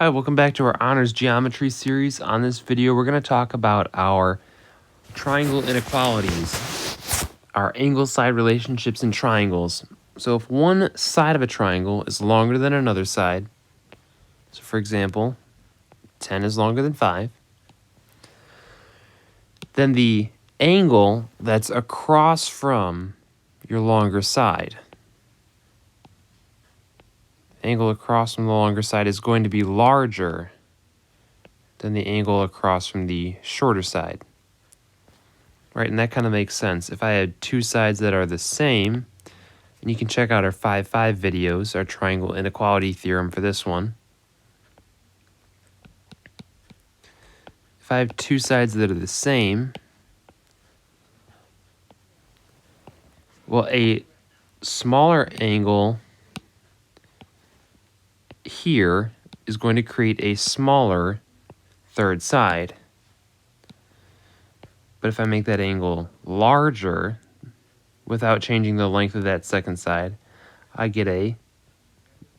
Hi, welcome back to our Honors Geometry series. On this video, we're going to talk about our triangle inequalities, our angle side relationships in triangles. So if one side of a triangle is longer than another side, so for example, 10 is longer than 5, then the angle that's across from your longer side, angle across from the longer side is going to be larger than the angle across from the shorter side. Right, and that kind of makes sense. If I had two sides that are the same, and you can check out our 5-5 videos, our triangle inequality theorem for this one. If I have two sides that are the same, well, a smaller angle here is going to create a smaller third side. But if I make that angle larger without changing the length of that second side, I get a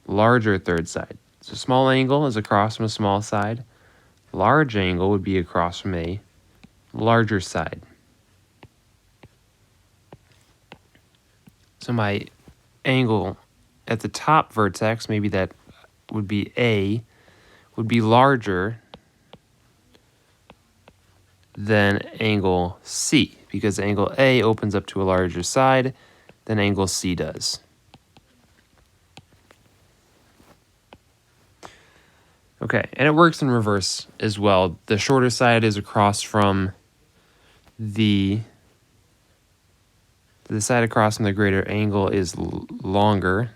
larger third side. So small angle is across from a small side. Large angle would be across from a larger side. So my angle at the top vertex, maybe that would be A, would be larger than angle C, because angle A opens up to a larger side than angle C does. Okay, and it works in reverse as well. The shorter side is across from the side across from the greater angle is longer,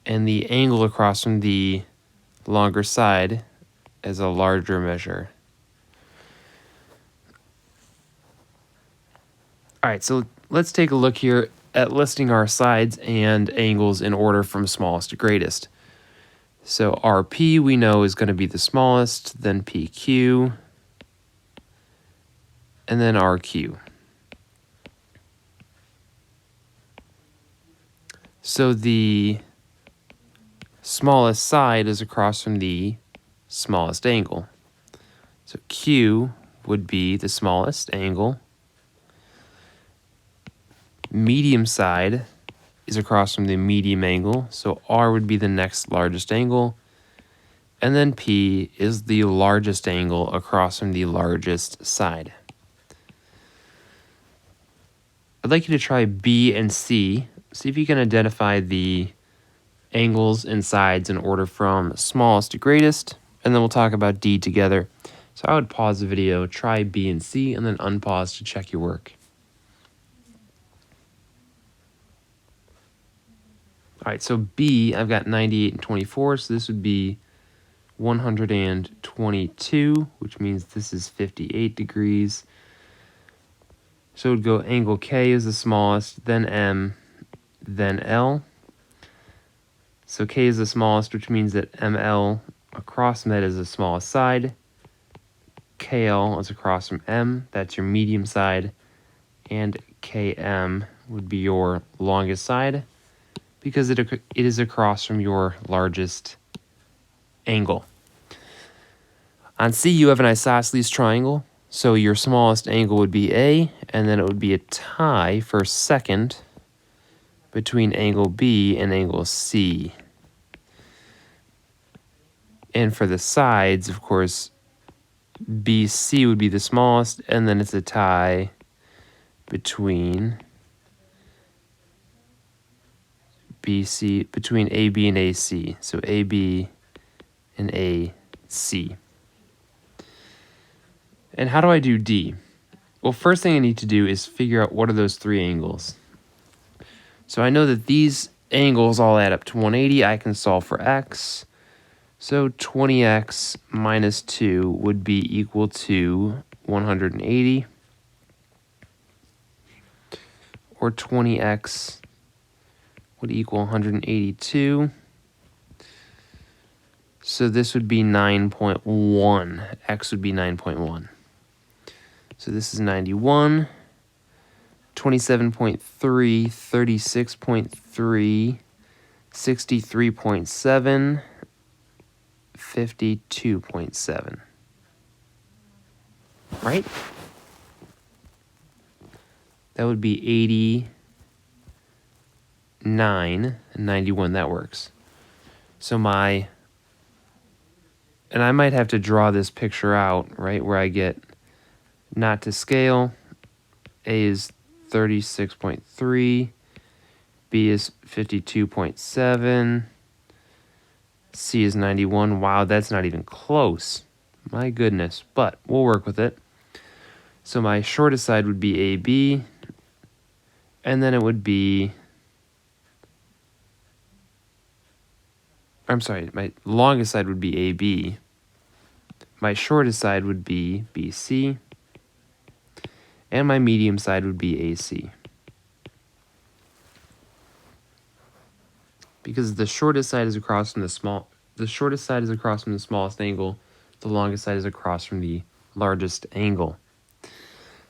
and the angle across from the longer side is a larger measure. All right, so let's take a look here at listing our sides and angles in order from smallest to greatest. So RP we know is going to be the smallest, then PQ, and then RQ. So the smallest side is across from the smallest angle. So Q would be the smallest angle. Medium side is across from the medium angle, so R would be the next largest angle. And then P is the largest angle across from the largest side. I'd like you to try B and C. See if you can identify the angles and sides in order from smallest to greatest, and then we'll talk about D together. So I would pause the video, try B and C, and then unpause to check your work. All right, so B, I've got 98 and 24, so this would be 122, which means this is 58 degrees. So it would go angle K is the smallest, then M, then L. So K is the smallest, which means that ML across from that is the smallest side. KL is across from M, that's your medium side. And KM would be your longest side, because it is across from your largest angle. On C, you have an isosceles triangle, so your smallest angle would be A, and then it would be a tie for second between angle B and angle C. And for the sides, of course, BC would be the smallest, and then it's a tie between AB and AC. So AB and AC. And how do I do D? Well, first thing I need to do is figure out what are those three angles. So I know that these angles all add up to 180. I can solve for x. So 20x minus 2 would be equal to 180. Or 20x would equal 182. So this would be 9.1. X would be 9.1. So this is 91, 27.3, 36.3, 63.7, 52.7. Right? That would be 89 and 91. That works. So and I might have to draw this picture out, right, where I get not to scale. A is 36.3, B is 52.7, C is 91. Wow, that's not even close. My goodness, but we'll work with it. So my shortest side would be AB, and then it would be, I'm sorry, my longest side would be AB. My shortest side would be BC, and my medium side would be AC. Because the shortest side is across from the shortest side is across from the smallest angle, the longest side is across from the largest angle.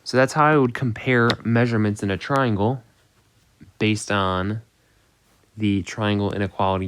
So that's how I would compare measurements in a triangle based on the triangle inequality